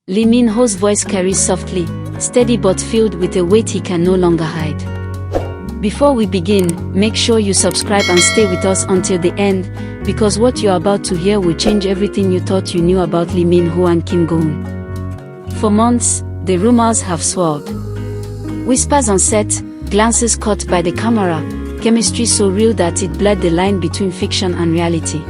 Lee Min-ho's voice carries softly, steady but filled with a weight he can no longer hide. Before we begin, make sure you subscribe and stay with us until the end, because what you're about to hear will change everything you thought you knew about Lee Min-ho and Kim Go-eun. For months, the rumors have swirled. Whispers on set, glances caught by the camera, chemistry so real that it blurred the line between fiction and reality.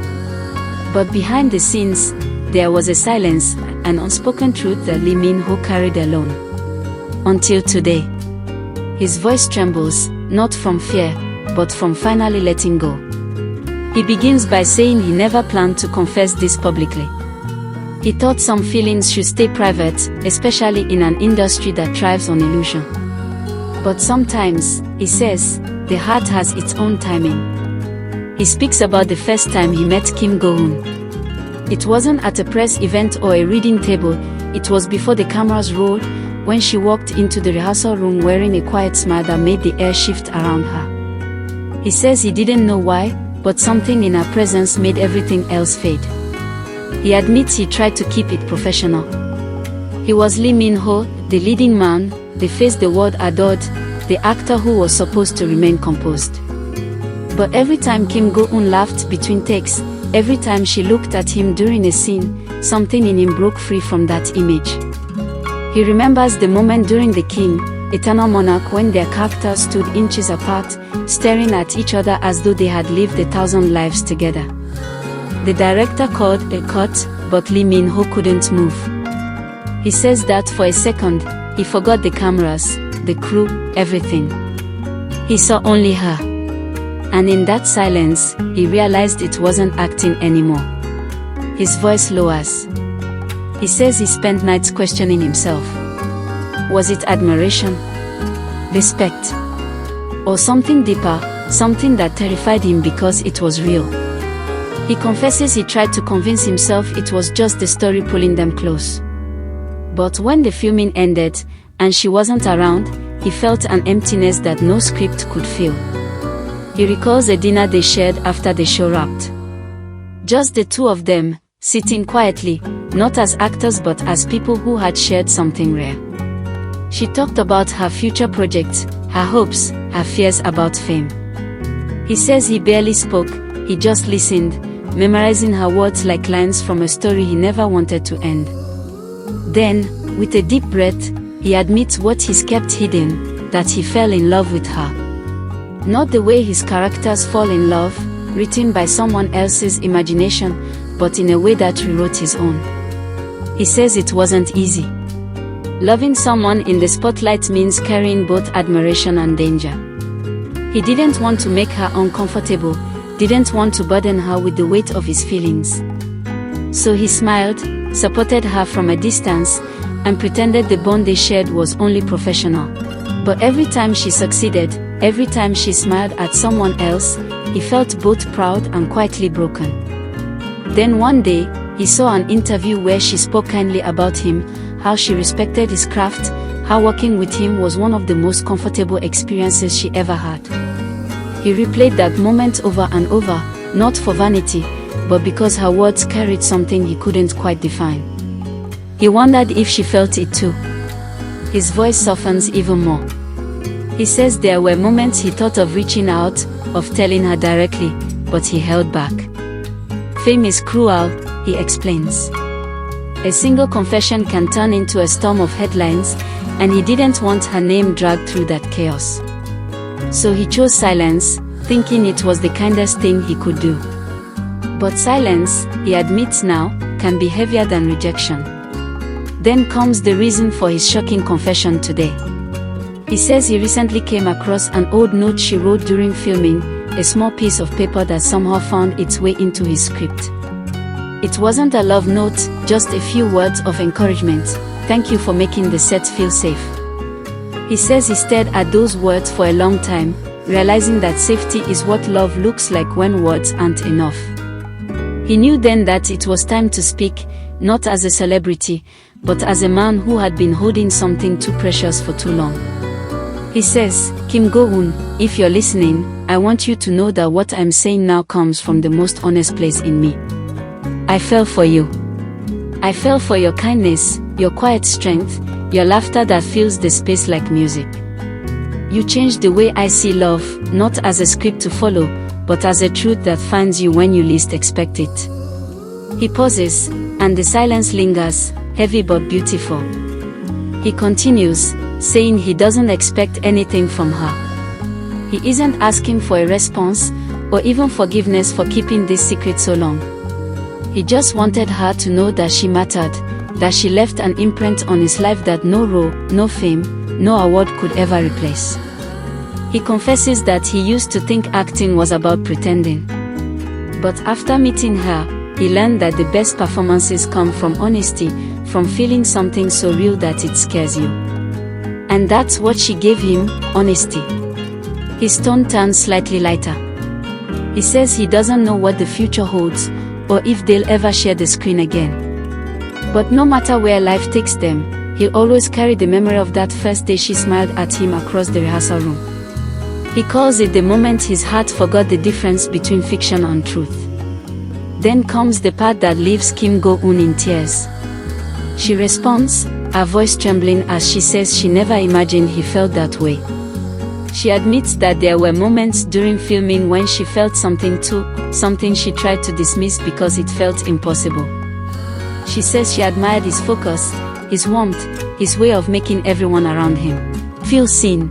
But behind the scenes, there was a silence, an unspoken truth that Lee Min-ho carried alone. Until today. His voice trembles, not from fear, but from finally letting go. He begins by saying he never planned to confess this publicly. He thought some feelings should stay private, especially in an industry that thrives on illusion. But sometimes, he says, the heart has its own timing. He speaks about the first time he met Kim Go-eun. It wasn't at a press event or a reading table, it was before the cameras rolled, when she walked into the rehearsal room wearing a quiet smile that made the air shift around her. He says he didn't know why, but something in her presence made everything else fade. He admits he tried to keep it professional. He was Lee Min-ho, the leading man, the face the world adored, the actor who was supposed to remain composed. But every time Kim Go-eun laughed between takes, every time she looked at him during a scene, something in him broke free from that image. He remembers the moment during The King, Eternal Monarch, when their characters stood inches apart, staring at each other as though they had lived 1,000 lives together. The director called a cut, but Lee Min-ho couldn't move. He says that for a second, he forgot the cameras, the crew, everything. He saw only her. And in that silence, he realized it wasn't acting anymore. His voice lowers. He says he spent nights questioning himself. Was it admiration? Respect? Or something deeper, something that terrified him because it was real? He confesses he tried to convince himself it was just the story pulling them close. But when the filming ended, and she wasn't around, he felt an emptiness that no script could fill. He recalls a dinner they shared after the show wrapped. Just the two of them, sitting quietly, not as actors but as people who had shared something rare. She talked about her future projects, her hopes, her fears about fame. He says he barely spoke, he just listened, memorizing her words like lines from a story he never wanted to end. Then, with a deep breath, he admits what he's kept hidden, that he fell in love with her. Not the way his characters fall in love, written by someone else's imagination, but in a way that rewrote his own. He says it wasn't easy. Loving someone in the spotlight means carrying both admiration and danger. He didn't want to make her uncomfortable, didn't want to burden her with the weight of his feelings. So he smiled, supported her from a distance, and pretended the bond they shared was only professional. But every time she succeeded, every time she smiled at someone else, he felt both proud and quietly broken. Then one day, he saw an interview where she spoke kindly about him, how she respected his craft, how working with him was one of the most comfortable experiences she ever had. He replayed that moment over and over, not for vanity, but because her words carried something he couldn't quite define. He wondered if she felt it too. His voice softens even more. He says there were moments he thought of reaching out, of telling her directly, but he held back. Fame is cruel, he explains. A single confession can turn into a storm of headlines, and he didn't want her name dragged through that chaos. So he chose silence, thinking it was the kindest thing he could do. But silence, he admits now, can be heavier than rejection. Then comes the reason for his shocking confession today. He says he recently came across an old note she wrote during filming, a small piece of paper that somehow found its way into his script. It wasn't a love note, just a few words of encouragement. Thank you for making the set feel safe. He says he stared at those words for a long time, realizing that safety is what love looks like when words aren't enough. He knew then that it was time to speak, not as a celebrity, but as a man who had been holding something too precious for too long. He says, Kim Go-eun, if you're listening, I want you to know that what I'm saying now comes from the most honest place in me. I fell for you. I fell for your kindness, your quiet strength, your laughter that fills the space like music. You change the way I see love, not as a script to follow, but as a truth that finds you when you least expect it. He pauses, and the silence lingers, heavy but beautiful. He continues, saying he doesn't expect anything from her. He isn't asking for a response, or even forgiveness for keeping this secret so long. He just wanted her to know that she mattered, that she left an imprint on his life that no role, no fame, no award could ever replace. He confesses that he used to think acting was about pretending. But after meeting her, he learned that the best performances come from honesty, from feeling something so real that it scares you. And that's what she gave him, honesty. His tone turns slightly lighter. He says he doesn't know what the future holds, or if they'll ever share the screen again. But no matter where life takes them, he'll always carry the memory of that first day she smiled at him across the rehearsal room. He calls it the moment his heart forgot the difference between fiction and truth. Then comes the part that leaves Kim Go-eun in tears. She responds, her voice trembling as she says she never imagined he felt that way. She admits that there were moments during filming when she felt something too, something she tried to dismiss because it felt impossible. She says she admired his focus, his warmth, his way of making everyone around him feel seen.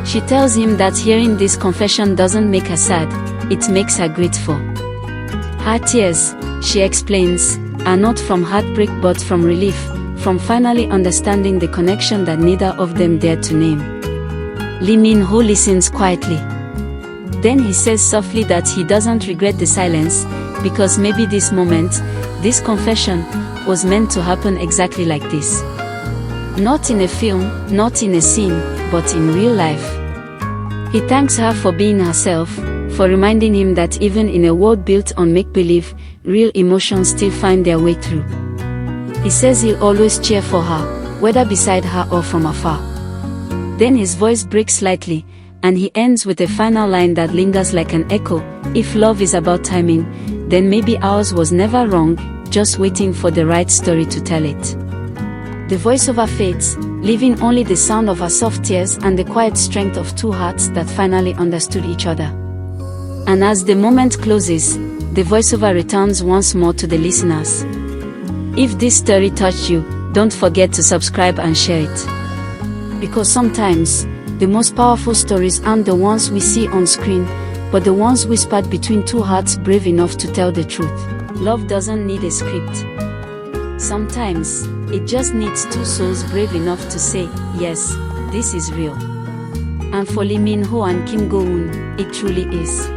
She tells him that hearing this confession doesn't make her sad, it makes her grateful. Her tears, she explains, are not from heartbreak but from relief, from finally understanding the connection that neither of them dared to name. Lee Min-ho listens quietly. Then he says softly that he doesn't regret the silence, because maybe this moment, this confession, was meant to happen exactly like this. Not in a film, not in a scene, but in real life. He thanks her for being herself, for reminding him that even in a world built on make-believe, real emotions still find their way through. He says he'll always cheer for her, whether beside her or from afar. Then his voice breaks slightly, and he ends with a final line that lingers like an echo. If love is about timing, then maybe ours was never wrong, just waiting for the right story to tell it. The voiceover fades, leaving only the sound of her soft tears and the quiet strength of two hearts that finally understood each other. And as the moment closes, the voiceover returns once more to the listeners. If this story touched you, don't forget to subscribe and share it. Because sometimes, the most powerful stories aren't the ones we see on screen, but the ones whispered between two hearts brave enough to tell the truth. Love doesn't need a script. Sometimes, it just needs two souls brave enough to say, yes, this is real. And for Lee Min-ho and Kim Go-eun, it truly is.